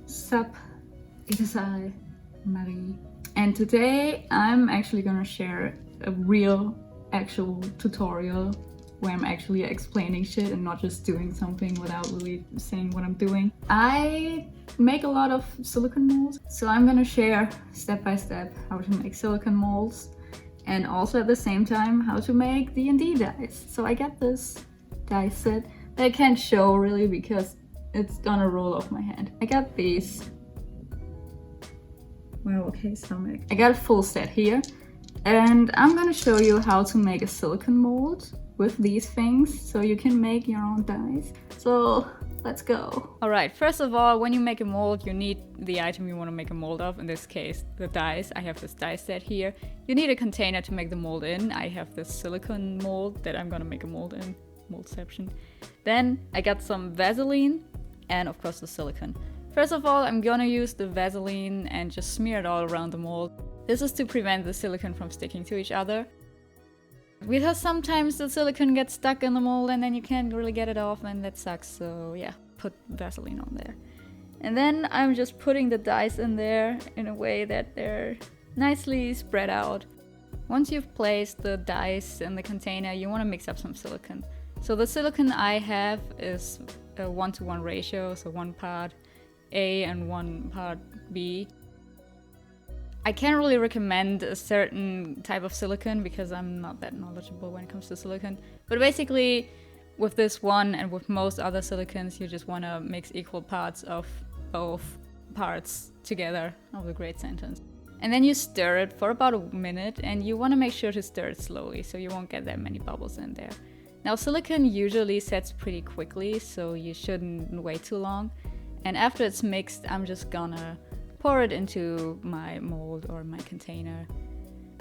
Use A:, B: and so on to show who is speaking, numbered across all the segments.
A: Sup, it is I, Marie. And today I'm actually gonna share a real, actual tutorial where I'm actually explaining shit and not just doing something without really saying what I'm doing. I make a lot of silicone molds, so I'm gonna share step by step how to make silicone molds and also at the same time how to make D&D dice. So I got this dice set that I can't show really because it's gonna roll off my hand. I got these. Wow, okay, stomach. I got a full set here, and I'm gonna show you how to make a silicone mold with these things so you can make your own dice. So let's go. Alright, first of all, when you make a mold, you need the item you want to make a mold of. In this case, the dice. I have this dice set here. You need a container to make the mold in. I have this silicone mold that I'm gonna make a mold in. Moldception. Then I got some Vaseline and of course the silicone. First of all, I'm gonna use the Vaseline and just smear it all around the mold. This is to prevent the silicone from sticking to each other. Because sometimes the silicone gets stuck in the mold and then you can't really get it off and that sucks, so yeah, put Vaseline on there. And then I'm just putting the dice in there in a way that they're nicely spread out. Once you've placed the dice in the container, you want to mix up some silicone. So the silicone I have is a 1-to-1 ratio, so 1 part A and 1 part B. I can't really recommend a certain type of silicone because I'm not that knowledgeable when it comes to silicone. But basically, with this one and with most other silicones, you just want to mix equal parts of both parts together. That was a great sentence. And then you stir it for about a minute, and you want to make sure to stir it slowly so you won't get that many bubbles in there. Now, silicone usually sets pretty quickly, so you shouldn't wait too long. And after it's mixed, I'm just gonna pour it into my mold or my container,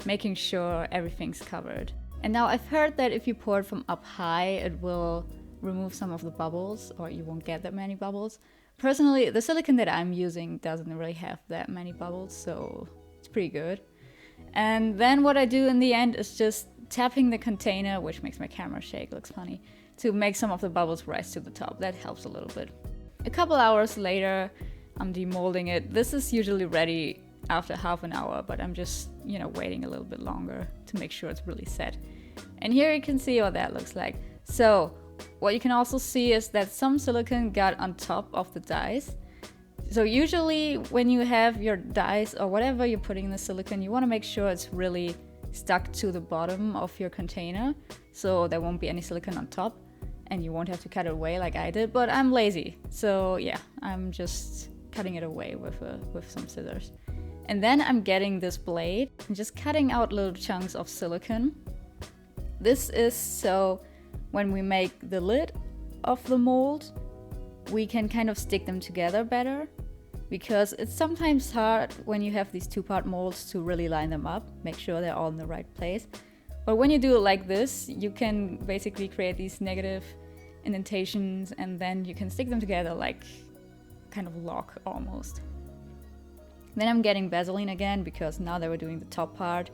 A: making sure everything's covered. And now I've heard that if you pour it from up high, it will remove some of the bubbles, or you won't get that many bubbles. Personally, the silicone that I'm using doesn't really have that many bubbles, so it's pretty good. And then what I do in the end is just tapping the container, which makes my camera shake, looks funny, to make some of the bubbles rise to the top. That helps a little bit. A couple hours later, I'm demolding it. This is usually ready after half an hour, but I'm just, waiting a little bit longer to make sure it's really set. And here you can see what that looks like. So what you can also see is that some silicone got on top of the dice. So usually when you have your dice or whatever you're putting in the silicone, you want to make sure it's really stuck to the bottom of your container, so there won't be any silicone on top and you won't have to cut it away like I did. But I'm lazy, so yeah, I'm just cutting it away with some scissors. And then I'm getting this blade and just cutting out little chunks of silicone. This is so when we make the lid of the mold, we can kind of stick them together better, because it's sometimes hard when you have these 2-part molds to really line them up, make sure they're all in the right place. But when you do it like this, you can basically create these negative indentations and then you can stick them together like kind of lock almost. Then I'm getting Vaseline again, because now that we're doing the top part,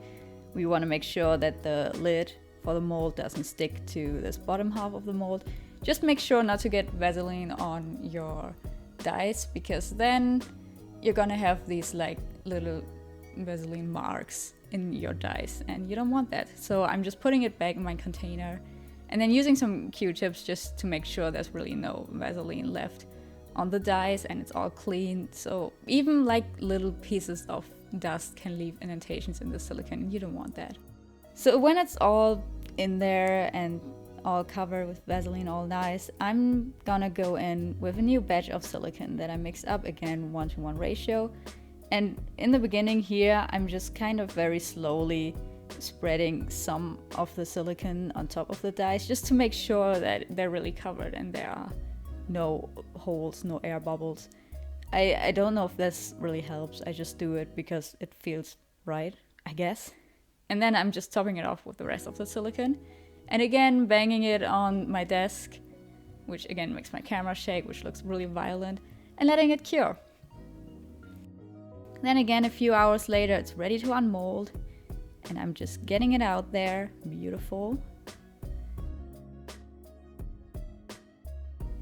A: we want to make sure that the lid for the mold doesn't stick to this bottom half of the mold. Just make sure not to get Vaseline on your dice, because then you're gonna have these like little Vaseline marks in your dice and you don't want that. So I'm just putting it back in my container and then using some Q-tips just to make sure there's really no Vaseline left on the dice and it's all clean. So even like little pieces of dust can leave indentations in the silicone and you don't want that. So when it's all in there and all covered with Vaseline, all nice, I'm gonna go in with a new batch of silicone that I mixed up, again 1-to-1 ratio. And in the beginning here, I'm just kind of very slowly spreading some of the silicone on top of the dice, just to make sure that they're really covered and there are no holes, no air bubbles. I don't know if this really helps, I just do it because it feels right, I guess. And then I'm just topping it off with the rest of the silicone. And again, banging it on my desk, which again makes my camera shake, which looks really violent, and letting it cure. Then again, a few hours later, it's ready to unmold, and I'm just getting it out there, beautiful.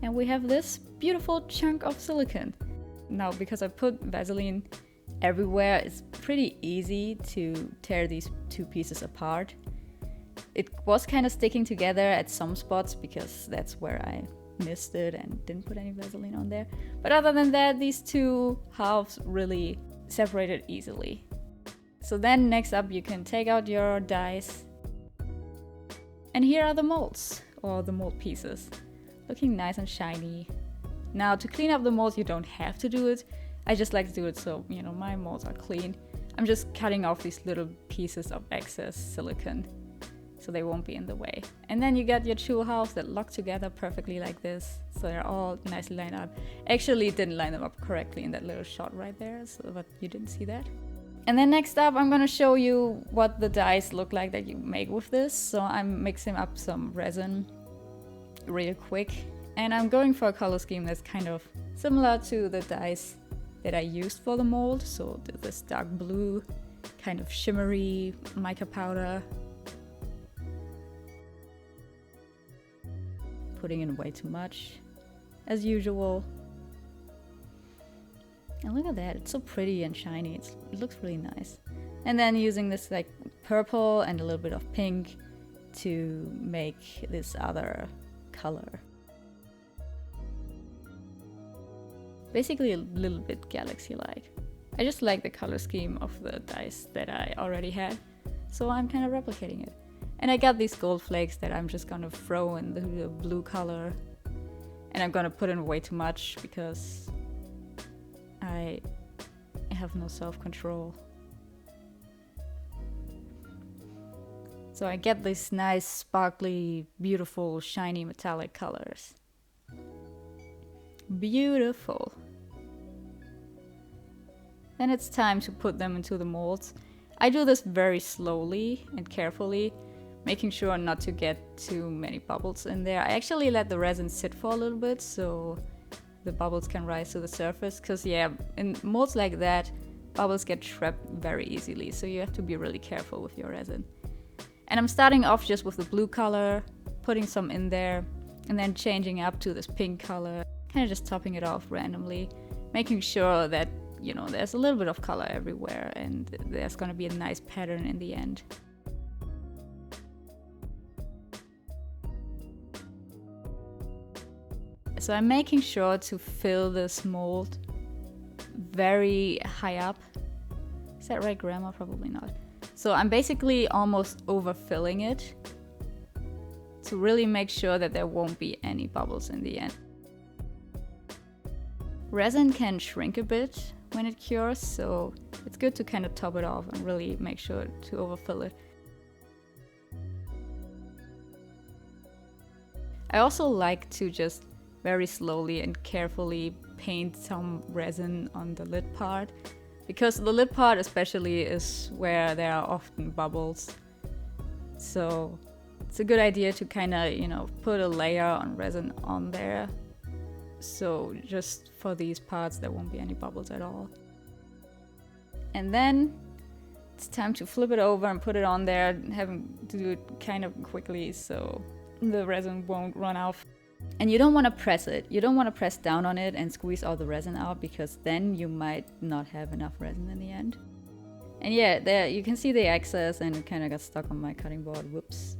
A: And we have this beautiful chunk of silicone. Now, because I put Vaseline everywhere, it's pretty easy to tear these two pieces apart. It was kind of sticking together at some spots because that's where I missed it and didn't put any Vaseline on there. But other than that, these two halves really separated easily. So then next up, you can take out your dies. And here are the molds, or the mold pieces, looking nice and shiny. Now, to clean up the molds, you don't have to do it. I just like to do it so, you know, my molds are clean. I'm just cutting off these little pieces of excess silicone so they won't be in the way. And then you get your two halves that lock together perfectly like this, so they're all nicely lined up. Actually, didn't line them up correctly in that little shot right there, so but you didn't see that. And then next up, I'm gonna show you what the dies look like that you make with this. So I'm mixing up some resin real quick, and I'm going for a color scheme that's kind of similar to the dies that I used for the mold. So this dark blue, kind of shimmery mica powder. Putting in way too much, as usual. And look at that, it's so pretty and shiny, it looks really nice. And then using this like purple and a little bit of pink to make this other color. Basically a little bit galaxy-like. I just like the color scheme of the dice that I already had, so I'm kind of replicating it. And I got these gold flakes that I'm just gonna throw in the blue color. And I'm gonna put in way too much because I have no self-control. So I get these nice, sparkly, beautiful, shiny, metallic colors. Beautiful. Then it's time to put them into the molds. I do this very slowly and carefully, making sure not to get too many bubbles in there. I actually let the resin sit for a little bit so the bubbles can rise to the surface, because yeah, in molds like that, bubbles get trapped very easily, so you have to be really careful with your resin. And I'm starting off just with the blue color, putting some in there, and then changing up to this pink color, kind of just topping it off randomly, making sure that, you know, there's a little bit of color everywhere and there's gonna be a nice pattern in the end. So I'm making sure to fill this mold very high up. Is that right grammar? Probably not. So I'm basically almost overfilling it to really make sure that there won't be any bubbles in the end. Resin can shrink a bit when it cures, so it's good to kind of top it off and really make sure to overfill it. I also like to just very slowly and carefully paint some resin on the lid part, because the lid part especially is where there are often bubbles. So it's a good idea to kind of, you know, put a layer on resin on there. So just for these parts there won't be any bubbles at all. And then it's time to flip it over and put it on there, having to do it kind of quickly so the resin won't run out. And you don't want to press it. You don't want to press down on it and squeeze all the resin out, because then you might not have enough resin in the end. And yeah, there you can see the excess and it kind of got stuck on my cutting board. Whoops.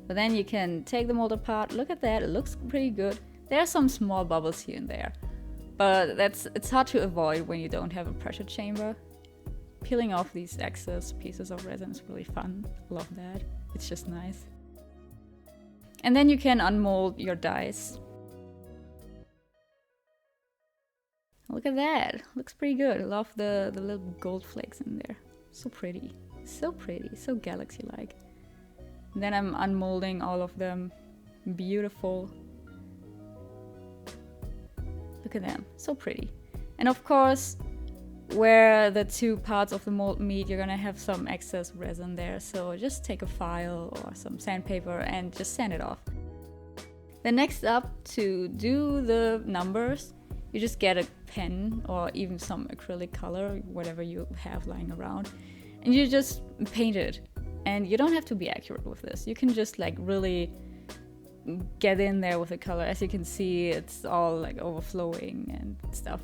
A: But then you can take the mold apart. Look at that. It looks pretty good. There are some small bubbles here and there, but it's hard to avoid when you don't have a pressure chamber. Peeling off these excess pieces of resin is really fun. Love that. It's just nice. And then you can unmold your dies. Look at that, looks pretty good. I love the little gold flakes in there. So pretty, so galaxy-like. And then I'm unmolding all of them. Beautiful. Look at them, so pretty. And of course, where the two parts of the mold meet, you're gonna have some excess resin there, so just take a file or some sandpaper and just sand it off. Then next up, to do the numbers, you just get a pen or even some acrylic color, whatever you have lying around, and you just paint it. And you don't have to be accurate with this. You can just like really get in there with the color. As you can see, it's all like overflowing and stuff.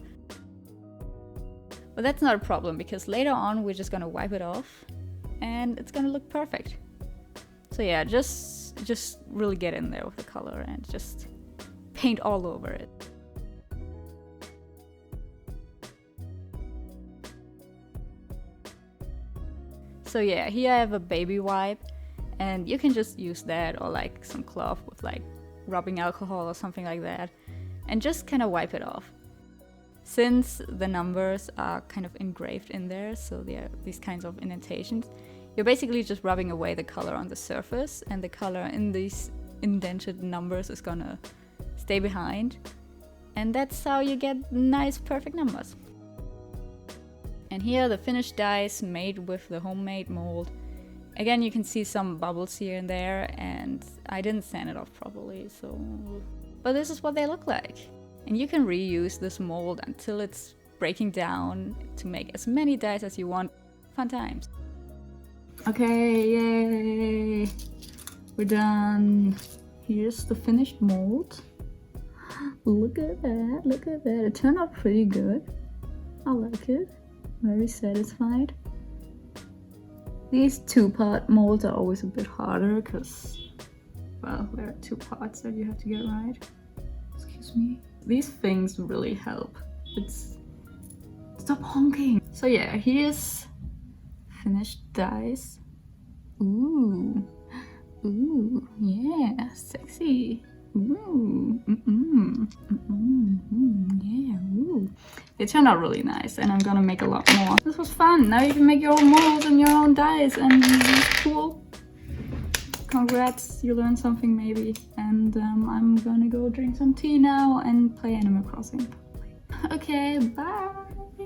A: But that's not a problem because later on we're just gonna wipe it off and it's gonna look perfect. So yeah, just really get in there with the color and just paint all over it. So yeah, here I have a baby wipe and you can just use that or like some cloth with like rubbing alcohol or something like that and just kind of wipe it off. Since the numbers are kind of engraved in there, so there are these kinds of indentations, you're basically just rubbing away the color on the surface and the color in these indented numbers is gonna stay behind. And that's how you get nice perfect numbers. And here are the finished dies made with the homemade mold. Again, you can see some bubbles here and there and I didn't sand it off properly, so... But this is what they look like. And you can reuse this mold until it's breaking down to make as many dies as you want. Fun times. Okay, yay! We're done. Here's the finished mold. Look at that, look at that. It turned out pretty good. I like it. Very satisfied. These two-part molds are always a bit harder because, well, there are two parts that you have to get right. Excuse me. These things really help. Stop honking. So yeah, here's finished dies. Ooh, ooh, yeah, sexy. Ooh, yeah, ooh. They turned out really nice and I'm gonna make a lot more. This was fun. Now you can make your own molds and your own dies and it's cool. Congrats, you learned something maybe. And I'm gonna go drink some tea now and play Animal Crossing. Okay, bye.